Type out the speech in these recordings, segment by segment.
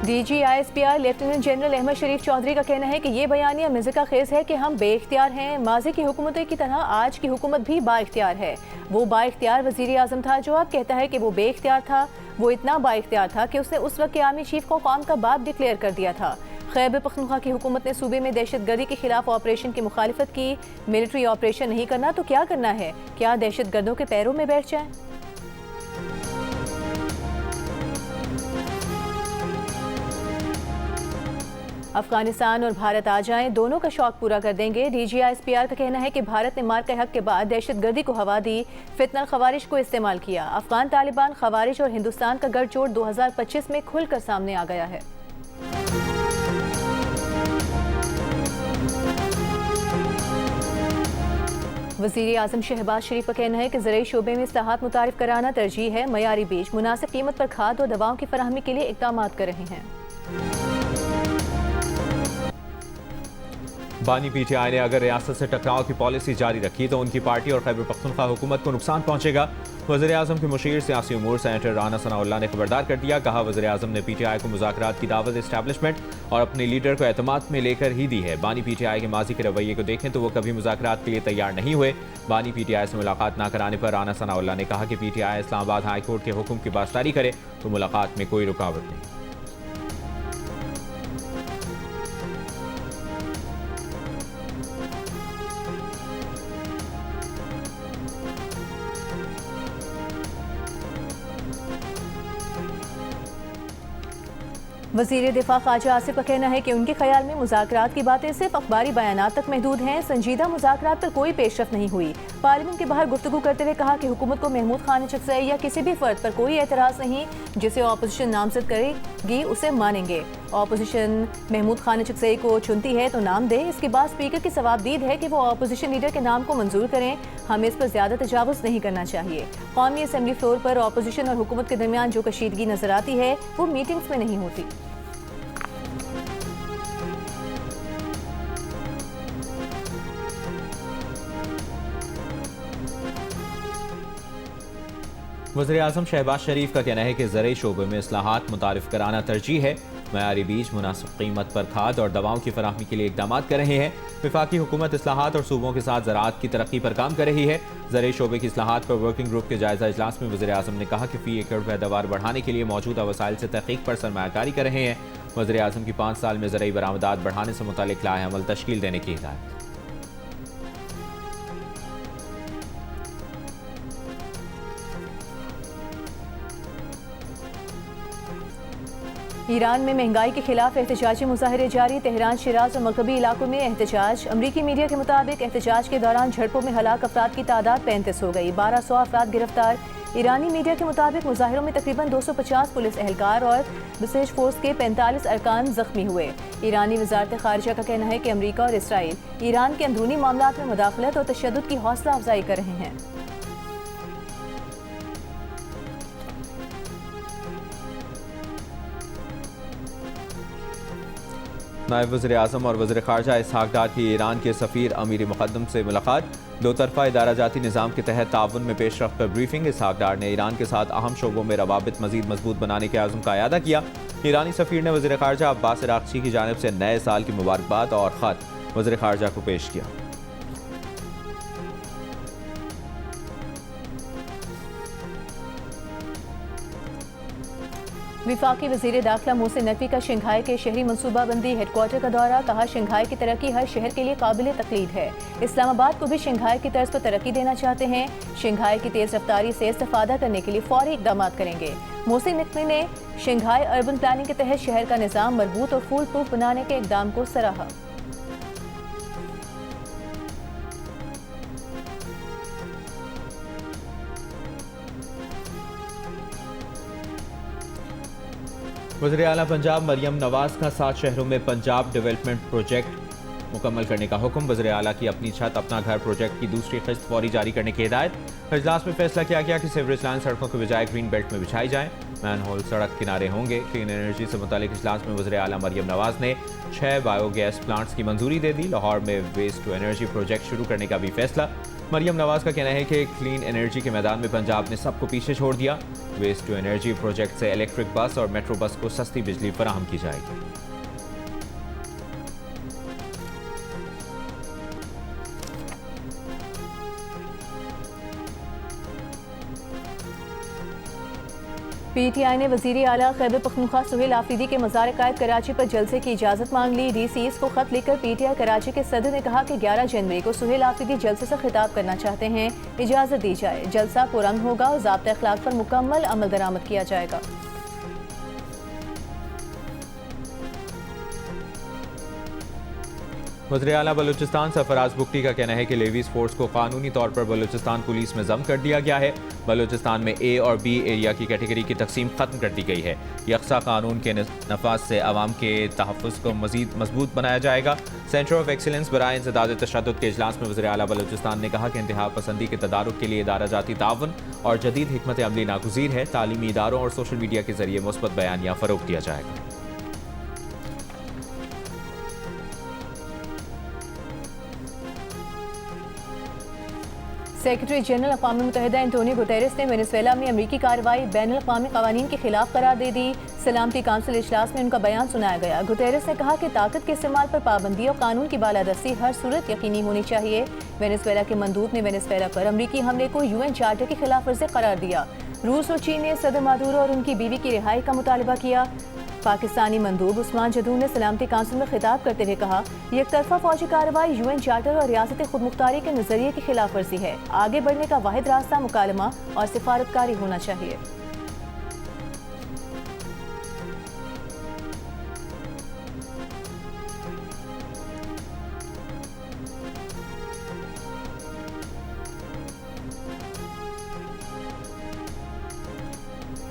DGISPR lieutenant general Ahmad शरीफ चौधरी का कहना है कि ये बयानिया मज़ीक़ा खेज़ है कि हम बेइख्तियार हैं। माजी की हुकूमतों की तरह आज की हुकूमत भी बाइख्तियार है। वो बाइख्तियार वज़ीर आज़म था जो अब कहता है कि वो बेइख्तियार था। वो इतना बाइख्तियार था कि उसने उस वक्त के आर्मी चीफ को कौम का बाप डिक्लेयर कर दिया था। खैबर पख्तूनख्वा की हुकूमत ने सूबे में दहशतगर्दी के खिलाफ ऑपरेशन की मुखालिफत की। मिलिट्री ऑपरेशन नहीं करना तो क्या करना है? क्या दहशतगर्दों के पैरों में बैठ जाए? अफगानिस्तान और भारत आ जाएं, दोनों का शौक पूरा कर देंगे। DGISPR का कहना है कि भारत ने मार के हक के बाद दहशतगर्दी को हवा दी, फितनल खवारिश को इस्तेमाल किया। अफगान तालिबान, खवारिश और हिंदुस्तान का गठजोड़ 2025 में खुलकर सामने आ गया है। वज़ीर आज़म शहबाज शरीफ का कहना है कि ज़राई शोबे में इस्लाहात मुतारिफ कराना तरजीह है। मयारी बीज, मुनासिब कीमत पर खाद और दवाओं की फराहमी के लिए इक़दाम कर रहे हैं। बानी PTI ने अगर रियासत से टकराव की पॉलिसी जारी रखी तो उनकी पार्टी और खैबर पख्तूनख्वा हुकूमत को नुकसान पहुंचेगा। वज़ीर आज़म के मुशीर सियासी उमूर सेनेटर राना सनाउल्लाह ने खबरदार कर दिया। कहा, वज़ीर आज़म ने PTI को मुज़ाकरात की दावत एस्टैब्लिशमेंट और अपने लीडर को एतमाद में लेकर ही दी है। बानी PTI के माजी के रवैये को देखें तो वो कभी मुज़ाकरात के लिए तैयार नहीं हुए। बानी PTI से मुलाकात न कराने पर राना सनाउल्लाह ने कहा कि PTI इस्लामाबाद हाई कोर्ट के हुक्म की पासदारी करे तो मुलाकात में कोई रुकावट नहीं। वज़ीर दिफा ख्वाजा आसिफ का कहना है कि उनके ख्याल में मुज़ाकरात की बातें सिर्फ अखबारी बयानात तक महदूद हैं। संजीदा मुज़ाकरात पर कोई पेशरफ नहीं हुई। पार्लियामेंट के बाहर गुफ्तगू करते हुए कहा कि हुकूमत को महमूद खान चकसाई या किसी भी फर्द पर कोई एतराज़ नहीं। जिसे अपोजिशन नामजद करेगी उसे मानेंगे। अपोजिशन महमूद खान चकसाई को चुनती है तो नाम दे। इसके बाद स्पीकर की सवाबदीद है कि वो अपोजिशन लीडर के नाम को मंजूर करें। हमें इस पर ज़्यादा तजावुज़ नहीं करना चाहिए। कौमी असम्बली फ्लोर पर अपोजिशन और हुकूमत के दरमियान जो कशीदगी नजर आती है वो मीटिंग्स में नहीं होती। वज़ीर आज़म शहबाज शरीफ का कहना है कि ज़राई शोबे में इस्लाहात मुतारिफ कराना तरजीह है। मयारी बीज, मुनासिब कीमत पर खाद और दवाओं की फराहमी के लिए इक़दाम कर रहे हैं। वफाकी हुकूमत इस्लाहात और सूबों के साथ ज़राअत की तरक्की पर काम कर रही है। ज़राई शोबे की इस्लाहात पर वर्किंग ग्रुप के जायज़ा इजलास में वज़ीर आज़म ने कहा कि फ़ी एकड़ पैदावार बढ़ाने के लिए मौजूदा वसाइल से तहक़ीक़ पर सरमायाकारी कर रहे हैं। वज़ीर आज़म की 5 साल में ज़राई बरामदात बढ़ाने से मुतालिक लाए अमल तश्कील देने की हिदायत। ईरान में महंगाई के खिलाफ एहतजाजी मुजाहरे जारी। तेहरान, शिराज और मगरबी इलाकों में एहतजाज। अमरीकी मीडिया के मुताबिक एहतजाज के दौरान झड़पों में हलाक अफराद की तादाद 35 हो गई। 1200 अफराद गिरफ्तार। ईरानी मीडिया के मुताबिक मुजाहिरों में तकरीबन 250 पुलिस एहलकार और बसेज फोर्स के 45 अरकान जख्मी हुए। ईरानी वजारत खारिजा का कहना है कि अमरीका और इसराइल ईरान के अंदरूनी मामलात में मुदाखलत और तशद्दुद की हौसला अफजाई कर रहे हैं। नायब वज़ीर आज़म और वज़ीर ख़ारजा इसहाक़ डार की ईरान के सफ़ीर अमीर मुक़द्दम से मुलाकात। दो तरफ़ा इदारा जाती निज़ाम के तहत ताउन में पेशरफ़्त पर ब्रीफिंग। इसहाक़ डार ने ईरान के साथ अहम शोबों में रवाबित मज़ीद मजबूत बनाने के आज़म का अयादा किया। ईरानी सफ़ीर ने वज़ीर ख़ारजा अब्बास अराग़ची की जानिब से नए साल की मुबारकबाद और ख़त वज़ीर ख़ारजा को पेश किया। विफाकी वज़ीर दाखिला मोहसिन नकवी का शंघाई के शहरी मनसूबाबंदी हेडक्वार्टर का दौरा। कहा, शंघाई की तरक्की हर शहर के लिए काबिल तकलीद है। इस्लामाबाद को भी शंघाई की तर्ज पर तरक्की देना चाहते हैं। शंघाई की तेज़ रफ्तारी से इस्तेफादा करने के लिए फौरी इक़दाम करेंगे। मोहसिन नकवी ने शंघाई अर्बन प्लानिंग के तहत शहर का निज़ाम मजबूत और फूल प्रूफ बनाने के इक़दाम को सराहा। वज़ीर आला पंजाब मरियम नवाज का 7 शहरों में पंजाब डेवलपमेंट प्रोजेक्ट मुकम्मल करने का हुक्म। वज़ीर आला की अपनी छत अपना घर प्रोजेक्ट की दूसरी किस्त फौरी जारी करने की हिदायत। इजलास में फैसला किया गया कि सीवरेज लाइन सड़कों के बजाय ग्रीन बेल्ट में बिछाई जाए। मैन होल सड़क किनारे होंगे। क्लीन एनर्जी से मुतालिक इजलास में वज़ीर आला मरियम नवाज ने 6 बायोगैस प्लांट्स की मंजूरी दे दी। लाहौर में वेस्ट टू एनर्जी प्रोजेक्ट शुरू करने का भी फैसला। मरियम नवाज का कहना है कि क्लीन एनर्जी के मैदान में पंजाब ने सबको पीछे छोड़ दिया। वेस्ट टू एनर्जी प्रोजेक्ट से इलेक्ट्रिक बस और मेट्रो बस को सस्ती बिजली फराहम की जाएगी। PTI ने वज़ीर आला खैबर पख्तूनख्वा सुहेल आफरीदी के मज़ार कायद कराची पर जलसे की इजाज़त मांग ली। DCs को खत लिखकर PTI कराची के सदर ने कहा कि 11 जनवरी को सुहेल आफरीदी जलसे से खिताब करना चाहते हैं, इजाज़त दी जाए। जलसा पुरअमन होगा और ज़ाब्ता अखलाक पर मुकम्मल अमल दरामद किया जाएगा। वज़ीर आला बलूचिस्तान सरफराज बुख्ती का कहना है कि लेवीज फोर्स को कानूनी तौर पर बलूचिस्तान पुलिस में जम कर दिया गया है। बलूचिस्तान में A और B एरिया की कैटेगरी की तकसीम खत्म कर दी गई है। यकसा कानून के नफाज से अवाम के तहफ़्फ़ुज़ को मज़ीद मजबूत बनाया जाएगा। सेंटर ऑफ एक्सीलेंस बराए इंसदाद तशद्दुद के इजलास में वज़ीर आला बलूचिस्तान ने कहा कि इंतहा पसंदी के तदारुक के लिए इदारा जाती तावन और जदीद हिकमत अमली नागुज़ीर है। तालीमी इदारों और सोशल मीडिया के जरिए मुस्बत बयानिया फ़रोग़ दिया जाएगा। सेक्रेटरी जनरल अक़वाम मुत्तहिदा एंटोनियो गुतेरेस ने वेनेज़ुएला में अमरीकी कार्रवाई बैनुल अक़वामी क़वानीन के खिलाफ करार दे दी। सलामती काउंसिल इजलास में उनका बयान सुनाया गया। गुतेरेस ने कहा कि ताकत के इस्तेमाल पर पाबंदी और कानून की बालादस्ती हर सूरत यकीनी होनी चाहिए। वेनेज़ुएला के मंदूब ने वेनेज़ुएला पर अमरीकी हमले को UN चार्टर की खिलाफ वर्जी करार दिया। रूस और चीन ने सदर मादुरो और उनकी बीवी की रिहाई का मुतालबा किया। पाकिस्तानी मंदूब उस्मान जदून ने सलामती काउंसिल में खिताब करते हुए कहा, एक तरफा फौजी कार्रवाई UN चार्टर और रियासती खुदमुख्तारी के नजरिए की खिलाफ वर्जी है। आगे बढ़ने का वाहिद रास्ता मुकालमा और सिफारतकारी होना चाहिए।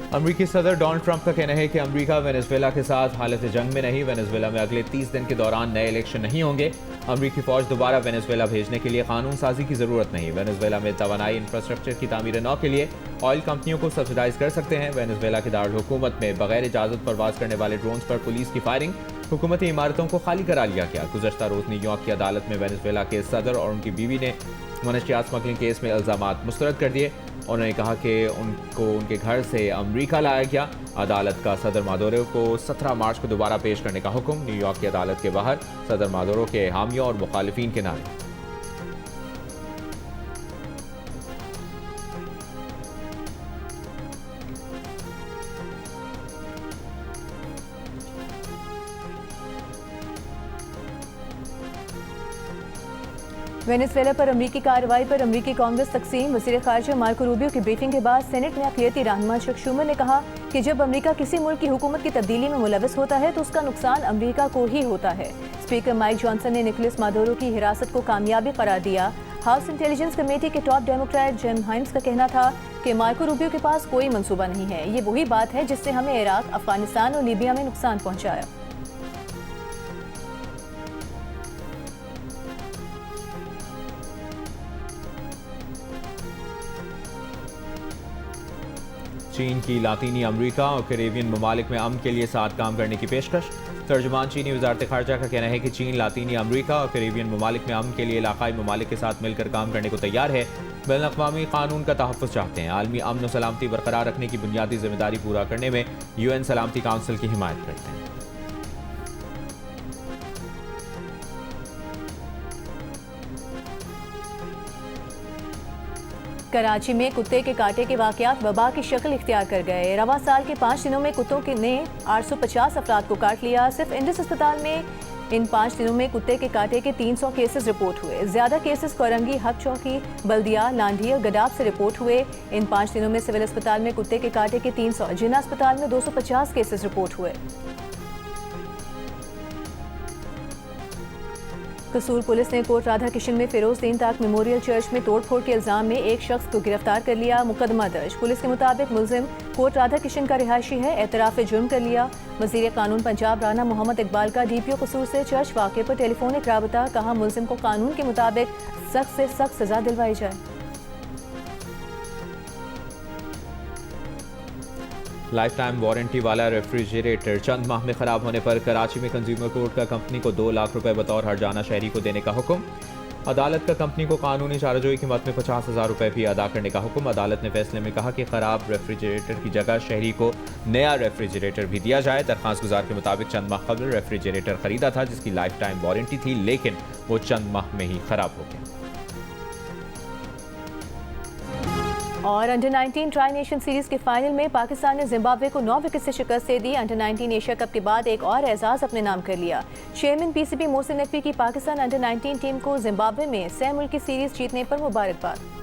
अमरीकी सदर डोनाल्ड ट्रंप का कहना है कि अमरीका वेनेज़ुएला के साथ हालत जंग में नहीं। वेनेज़ुएला में अगले 30 दिन के दौरान नए इलेक्शन नहीं होंगे। अमरीकी फौज दोबारा वेनेज़ुएला भेजने के लिए कानून साजी की जरूरत नहीं। वेनेज़ुएला में तवानाई इंफ्रास्ट्रक्चर की तामीर नौ के लिए ऑयल कंपनियों को सब्सिडाइज कर सकते हैं। वेनेज़ुएला के दारुल हुकूमत में बगैर इजाजत परवाज करने वाले ड्रोन्स पर पुलिस की फायरिंग, हुकूमती इमारतों को खाली करा लिया गया। गुज़श्ता रोज न्यूयॉर्क की अदालत में वेनेज़ुएला के सदर और उनकी बीवी ने मनशियात स्मगलिंग केस में इल्जामात मुस्तरद कर दिए। उन्होंने कहा कि उनको उनके घर से अमरीका लाया गया। अदालत का सदर मादुरो को 17 मार्च को दोबारा पेश करने का हुक्म। न्यूयॉर्क की अदालत के बाहर सदर मादुरो के हामियों और मुखालिफिन के नारे। वेनेज़ुएला पर अमरीकी कार्रवाई पर अमरीकी कांग्रेस तकसीम। वज़ीर ख़ारिजा मार्को रूबियो की ब्रीफिंग के बाद सेनेट में अक़लियती रहनुमा चक शूमर ने कहा कि जब अमरीका किसी मुल्क की हुकूमत की तब्दीली में मुलविस होता है तो उसका नुकसान अमरीका को ही होता है। स्पीकर माइक जॉनसन ने निकोलस मादुरो की हिरासत को कामयाबी करार दिया। हाउस इंटेलिजेंस कमेटी के टॉप डेमोक्रेट जिम हाइम्स का कहना था कि मार्को रूबियो के पास कोई मंसूबा नहीं है। ये वही बात है जिससे हमें इराक, अफगानिस्तान और लीबिया में नुकसान पहुँचाया। चीन की लातीनी अमरीका और कैरेबियन ममालिक में अमन के लिए साथ काम करने की पेशकश। तर्जुमान चीनी वजारत खारजा का कहना है कि चीन लातीनी अमरीका और कैरेबियन ममालिक में अमन के लिए इलाकाई ममालिक के साथ मिलकर काम करने को तैयार है। बैनुल-अक़वामी कानून का तहफ़्फ़ुज़ चाहते हैं। आलमी अमन और सलामती बरकरार रखने की बुनियादी जिम्मेदारी पूरा करने में UN सलामती काउंसिल की हिमायत करते हैं। कराची में कुत्ते के काटे के वाक़यात वबा की शक्ल इख्तियार कर गए। रवा साल के 5 दिनों में कुत्तों ने 850 अफराद को काट लिया। सिर्फ इंडिस अस्पताल में इन 5 दिनों में कुत्ते के काटे के 300 केसेस रिपोर्ट हुए। ज्यादा केसेस कोरंगी, हक चौकी, बल्दिया, लांधी और गडाब से रिपोर्ट हुए। इन 5 दिनों में सिविल अस्पताल में कुत्ते के काटे के 300, जिन्ना अस्पताल में 250 केसेस रिपोर्ट हुए। कसूर पुलिस ने कोट राधा किशन में फिरोज दीन ताक मेमोरियल चर्च में तोड़फोड़ के इल्जाम में एक शख्स को गिरफ्तार कर लिया। मुकदमा दर्ज। पुलिस के मुताबिक मुलजिम कोट राधा किशन का रिहायशी है। एतराफ़ जुर्म कर लिया। वज़ीर कानून पंजाब राना मोहम्मद इकबाल का DPO कसूर से चर्च वाक़े पर टेलीफोनिक राबता। कहा, मुलजिम को कानून के मुताबिक सख्त से सख्त सजा दिलवाई जाए। लाइफ टाइम वारंटी वाला रेफ्रिजरेटर चंद माह में ख़राब होने पर कराची में कंज्यूमर कोर्ट का कंपनी को 2 लाख रुपए बतौर हर्जाना शहरी को देने का हुक्म। अदालत का कंपनी को कानूनी चाराजोई की मद में 50,000 रुपये भी अदा करने का हुक्म। अदालत ने फैसले में कहा कि खराब रेफ्रिजरेटर की जगह शहरी को नया रेफ्रिजरेटर भी दिया जाए। दरख्वास्त गुजार के मुताबिक चंद माह कबल रेफ्रिजरेटर खरीदा था जिसकी लाइफ टाइम वारंटी थी, लेकिन वो चंद माह में ही खराब हो गया। और अंडर 19 ट्राई नेशन सीरीज के फाइनल में पाकिस्तान ने जिम्बाब्वे को 9 विकेट से शिकस्त दे दी। अंडर 19 एशिया कप के बाद एक और एजाज अपने नाम कर लिया। चेयरमैन पीसीबी मोहसिन नकवी की पाकिस्तान अंडर 19 टीम को जिम्बाब्वे में सह मुल्की सीरीज जीतने पर मुबारकबाद।